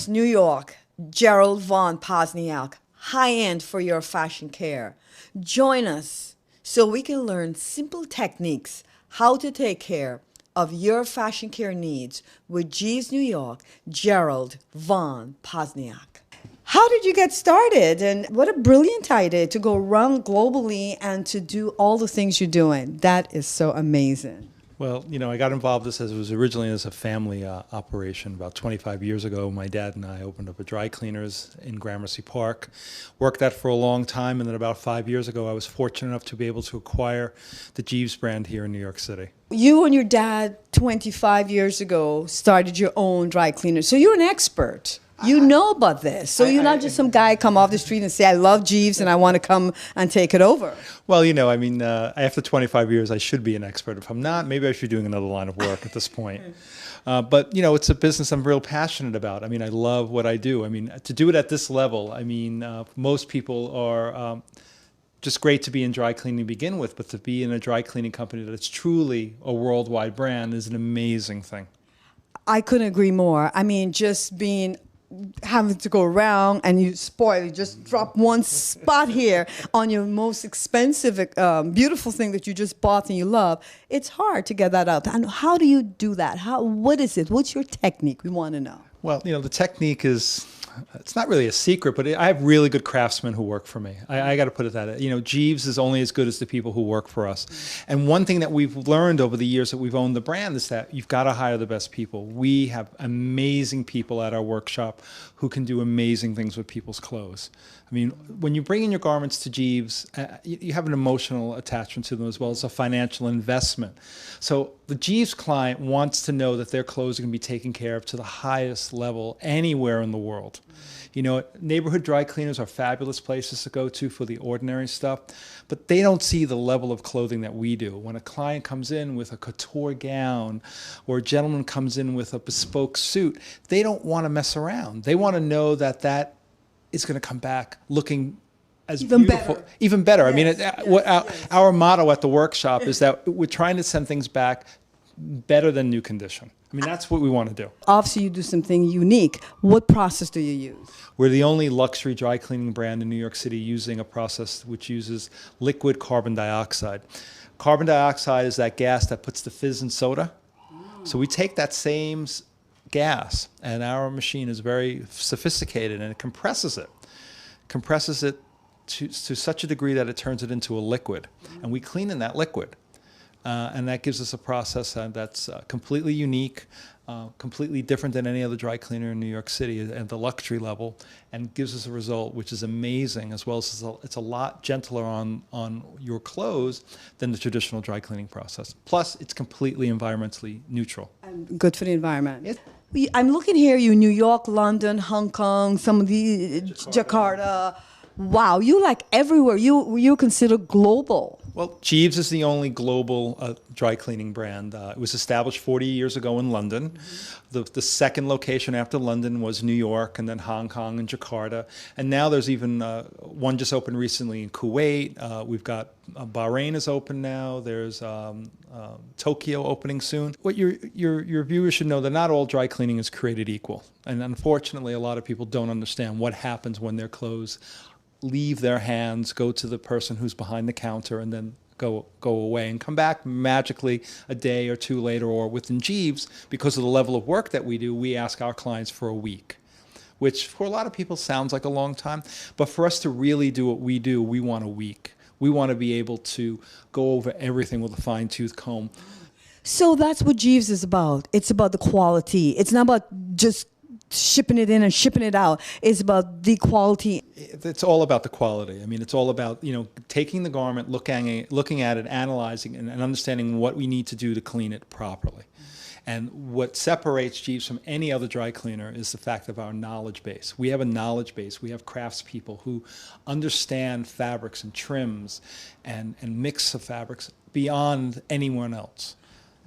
New York, Gerald Von Posniak, high-end for your fashion care. Join us so we can learn simple techniques how to take care of your fashion care needs with Jeeves New York, Gerald Von Posniak. How did you get started? And what a brilliant idea to go around globally and to do all the things you're doing. That is so amazing. Well, I got involved this as it was originally as a family operation about 25 years ago. My dad and I opened up a dry cleaners in Gramercy Park. Worked that for a long time, and then about 5 years ago, I was fortunate enough to be able to acquire the Jeeves brand here in New York City. You and your dad 25 years ago started your own dry cleaner. So you're an expert. You know about this. So you're not just some guy come off the street and say, I love Jeeves and I want to come and take it over. Well, after 25 years, I should be an expert. If I'm not, maybe I should be doing another line of work at this point. But, it's a business I'm real passionate about. I love what I do. To do it at this level, most people are just great to be in dry cleaning to begin with, but to be in a dry cleaning company that's truly a worldwide brand is an amazing thing. I couldn't agree more. Just having to go around and you just drop one spot here on your most expensive, beautiful thing that you just bought and you love. It's hard to get that out. And how do you do that? What is it? What's your technique? We want to know. Well, the technique is, it's not really a secret, but I have really good craftsmen who work for me. I got to put it that way. Jeeves is only as good as the people who work for us. And one thing that we've learned over the years that we've owned the brand is that you've got to hire the best people. We have amazing people at our workshop who can do amazing things with people's clothes. When you bring in your garments to Jeeves, you have an emotional attachment to them as well as a financial investment. So the Jeeves client wants to know that their clothes are going to be taken care of to the highest level anywhere in the world. Neighborhood dry cleaners are fabulous places to go to for the ordinary stuff, but they don't see the level of clothing that we do. When a client comes in with a couture gown or a gentleman comes in with a bespoke suit, they don't want to mess around. They want to know that that is going to come back looking as even beautiful, better. Even better. Yes, our motto at the workshop is that we're trying to send things back better than new condition. That's what we want to do. Obviously, you do something unique. What process do you use? We're the only luxury dry cleaning brand in New York City using a process which uses liquid carbon dioxide. Carbon dioxide is that gas that puts the fizz in soda. So we take that same gas, and our machine is very sophisticated, and it compresses it. To such a degree that it turns it into a liquid. And we clean in that liquid. And that gives us a process that's completely unique, completely different than any other dry cleaner in New York City at the luxury level, and gives us a result which is amazing, as well as it's a lot gentler on your clothes than the traditional dry cleaning process. Plus, it's completely environmentally neutral. And good for the environment. I'm looking here, New York, London, Hong Kong, some of the Jakarta. Wow, you like everywhere. You consider global. Well, Jeeves is the only global dry cleaning brand. It was established 40 years ago in London. Mm-hmm. The second location after London was New York, and then Hong Kong and Jakarta. And now there's even one just opened recently in Kuwait. We've got Bahrain is open now. There's Tokyo opening soon. What your viewers should know that not all dry cleaning is created equal. And unfortunately, a lot of people don't understand what happens when their clothes leave their hands, go to the person who's behind the counter, and then go away and come back magically a day or two later. Or within Jeeves, because of the level of work that we do, we ask our clients for a week, which for a lot of people sounds like a long time. But for us to really do what we do, we want a week. We want to be able to go over everything with a fine-tooth comb. So that's what Jeeves is about. It's about the quality. It's not about just shipping it in and shipping it out. It's about the quality. It's all about the quality. It's all about, taking the garment, looking at it, analyzing and understanding what we need to do to clean it properly. And what separates Jeeves from any other dry cleaner is the fact of our knowledge base. We have a knowledge base. We have craftspeople who understand fabrics and trims and mix of fabrics beyond anyone else.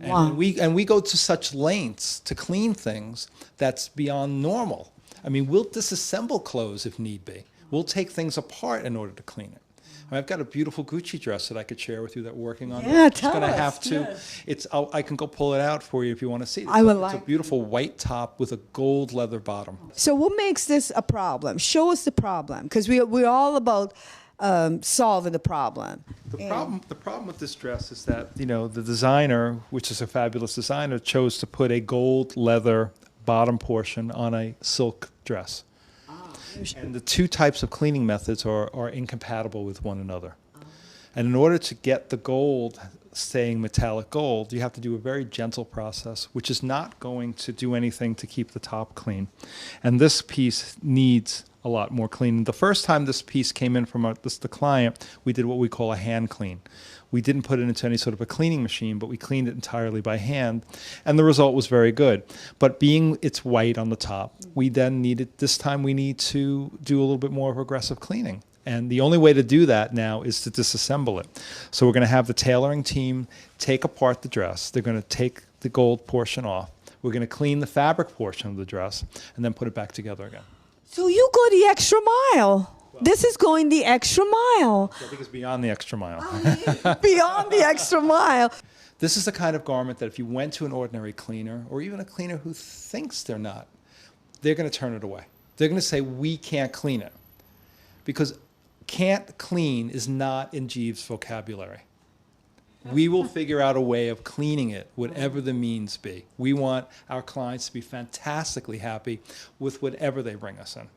Wow. And we go to such lengths to clean things that's beyond normal. We'll disassemble clothes if need be. We'll take things apart in order to clean it. I've got a beautiful Gucci dress that I could share with you that we're working on. Yeah, It's tell going to us. have to. Yes. I can go pull it out for you if you want to see it. I would It's like a beautiful white top with a gold leather bottom. So what makes this a problem? Show us the problem, because we're all about solving the problem. The problem with this dress is that, the designer, which is a fabulous designer, chose to put a gold leather bottom portion on a silk dress. And the two types of cleaning methods are incompatible with one another. And in order to get the gold staying metallic gold, you have to do a very gentle process, which is not going to do anything to keep the top clean. And this piece needs a lot more cleaning. The first time this piece came in from the client, we did what we call a hand clean. We didn't put it into any sort of a cleaning machine, but we cleaned it entirely by hand, and the result was very good. But being it's white on the top, we then this time we need to do a little bit more of aggressive cleaning. And the only way to do that now is to disassemble it. So we're going to have the tailoring team take apart the dress. They're going to take the gold portion off. We're going to clean the fabric portion of the dress and then put it back together again. So you go the extra mile. This is going the extra mile. I think it's beyond the extra mile. Beyond the extra mile. This is the kind of garment that if you went to an ordinary cleaner, or even a cleaner who thinks they're not, they're going to turn it away. They're going to say, we can't clean it. Because can't clean is not in Jeeves' vocabulary. We will figure out a way of cleaning it, whatever the means be. We want our clients to be fantastically happy with whatever they bring us in.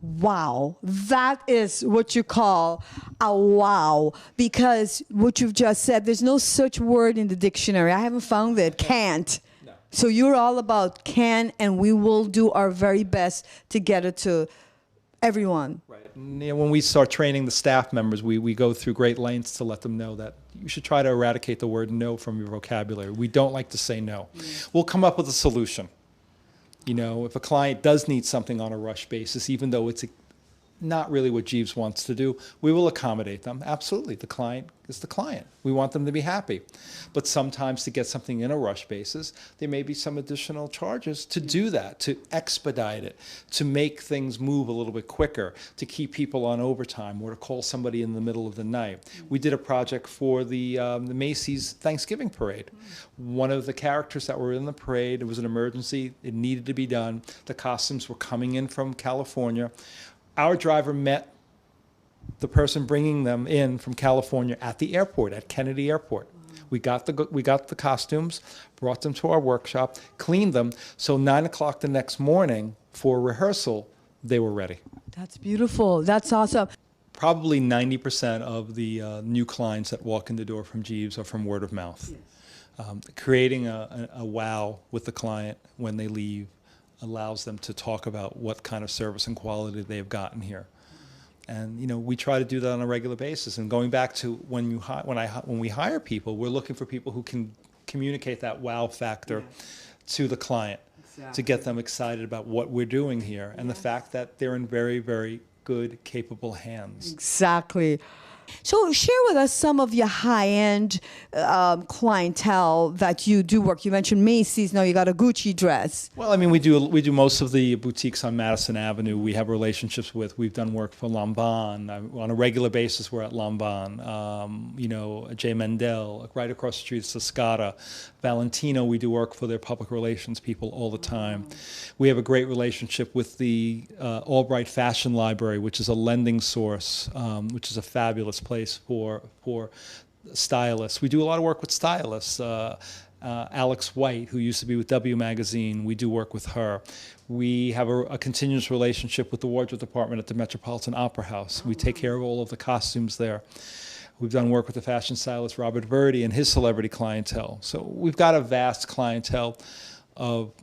Wow, that is what you call a wow, because what you've just said, there's no such word in the dictionary. I haven't found it, can't. No. So you're all about can, and we will do our very best to get it to everyone. Right. And, when we start training the staff members, we go through great lengths to let them know that you should try to eradicate the word no from your vocabulary. We don't like to say no. We'll come up with a solution. If a client does need something on a rush basis, even though it's not really what Jeeves wants to do, we will accommodate them. Absolutely. The client is the client. We want them to be happy. But sometimes to get something in a rush basis, there may be some additional charges to do that, to expedite it, to make things move a little bit quicker, to keep people on overtime, or to call somebody in the middle of the night. We did a project for the Macy's Thanksgiving parade. One of the characters that were in the parade, it was an emergency, it needed to be done. The costumes were coming in from California. Our driver met the person bringing them in from California at the airport, at Kennedy Airport. We got the costumes, brought them to our workshop, cleaned them, so 9 o'clock the next morning for rehearsal, they were ready. That's beautiful. That's awesome. Probably 90% of the new clients that walk in the door from Jeeves are from word of mouth. Yes. Creating a wow with the client when they leave allows them to talk about what kind of service and quality they've gotten here. And we try to do that on a regular basis. And going back to when we hire people, we're looking for people who can communicate that wow factor to the client, to get them excited about what we're doing here and the fact that they're in very, very good, capable hands. Exactly. So share with us some of your high-end clientele that you do work. You mentioned Macy's. Now you got a Gucci dress. Well, I mean, we do most of the boutiques on Madison Avenue. We have relationships with. We've done work for Lanvin on a regular basis. We're at Lanvin. J. Mendel, right across the street, Sescata, Valentino. We do work for their public relations people all the time. We have a great relationship with the Albright Fashion Library, which is a lending source, which is a fabulous place for stylists. We do a lot of work with stylists. Alex White, who used to be with W Magazine, we do work with her. We have a continuous relationship with the wardrobe department at the Metropolitan Opera House. We take care of all of the costumes there. We've done work with the fashion stylist Robert Verdi and his celebrity clientele. So we've got a vast clientele of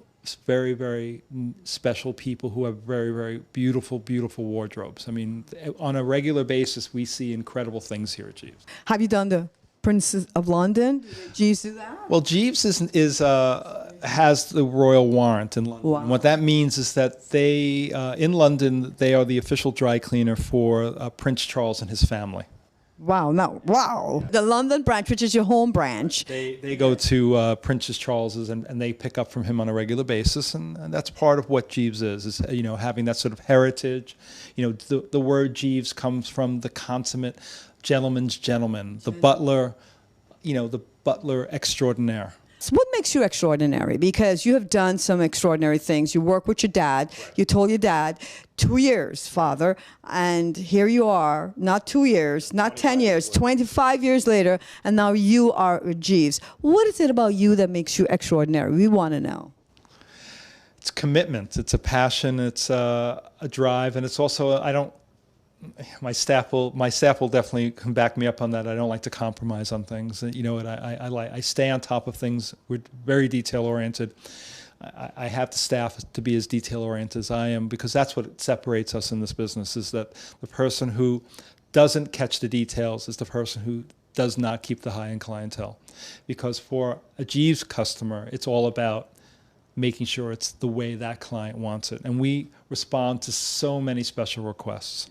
very, very special people who have very, very beautiful, beautiful wardrobes. I mean, on a regular basis, we see incredible things here at Jeeves. Have you done the Princess of London? Did Jeeves do that? Well, Jeeves has the royal warrant in London. Wow. What that means is that they, in London, they are the official dry cleaner for Prince Charles and his family. Wow, now, wow. The London branch, which is your home branch. They go to Princess Charles's and they pick up from him on a regular basis, and that's part of what Jeeves is having that sort of heritage. The word Jeeves comes from the consummate gentleman's gentleman, the butler, the butler extraordinaire. So what makes you extraordinary? Because you have done some extraordinary things. You work with your dad. Right. You told your dad, 2 years, father, and here you are, not 2 years, not 10 years, 25 years later, and now you are Jeeves. What is it about you that makes you extraordinary? We want to know. It's commitment. It's a passion. It's a drive, and it's also my staff will definitely back me up on that. I don't like to compromise on things. I stay on top of things. We're very detail oriented. I have the staff to be as detail oriented as I am, because that's what separates us in this business, is that the person who doesn't catch the details is the person who does not keep the high-end clientele. Because for a Jeeves customer, it's all about making sure it's the way that client wants it. And we respond to so many special requests.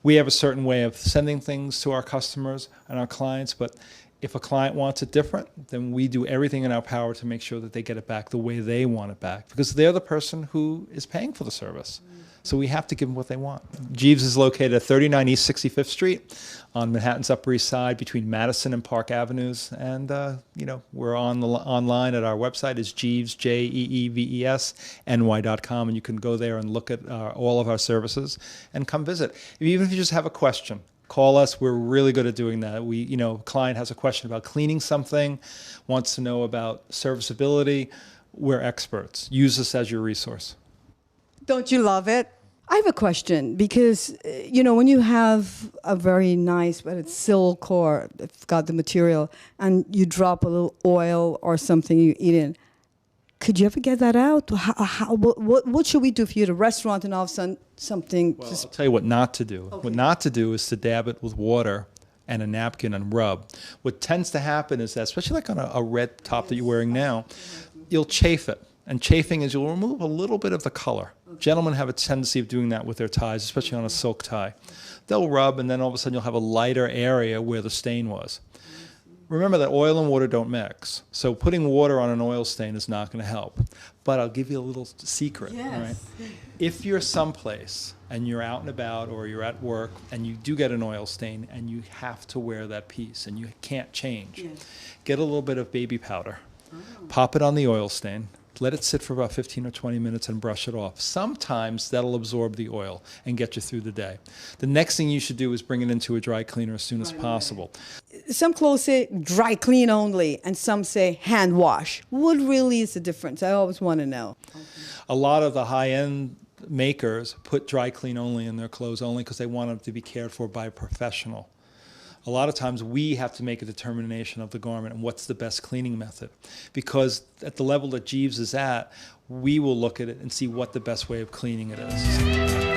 We have a certain way of sending things to our customers and our clients, but if a client wants it different, then we do everything in our power to make sure that they get it back the way they want it back, because they're the person who is paying for the service. So we have to give them what they want. Jeeves is located at 39 East 65th Street on Manhattan's Upper East Side between Madison and Park Avenues. And, we're online at our website is Jeeves, JeevesNY.com. And you can go there and look at all of our services and come visit. Even if you just have a question, call us. We're really good at doing that. Client has a question about cleaning something, wants to know about serviceability. We're experts. Use us as your resource. Don't you love it? I have a question, because, when you have a very nice, but it's silk or it's got the material, and you drop a little oil or something you eat in, could you ever get that out? What should we do for you at a restaurant and all of a sudden something? Well, I'll tell you what not to do. Okay. What not to do is to dab it with water and a napkin and rub. What tends to happen is that, especially like on a red top that you're wearing now, you'll chafe it. And chafing is you'll remove a little bit of the color. Gentlemen have a tendency of doing that with their ties, especially on a silk tie. They'll rub, and then all of a sudden you'll have a lighter area where the stain was. Remember that oil and water don't mix. So putting water on an oil stain is not going to help. But I'll give you a little secret. Yes. Right? If you're someplace and you're out and about or you're at work and you do get an oil stain and you have to wear that piece and you can't change, yes, get a little bit of baby powder, pop it on the oil stain, let it sit for about 15 or 20 minutes and brush it off. Sometimes that'll absorb the oil and get you through the day. The next thing you should do is bring it into a dry cleaner as soon as possible. Some clothes say dry clean only, and some say hand wash. What really is the difference? I always want to know. A lot of the high-end makers put dry clean only in their clothes only because they want them to be cared for by a professional. A lot of times we have to make a determination of the garment and what's the best cleaning method. Because at the level that Jeeves is at, we will look at it and see what the best way of cleaning it is.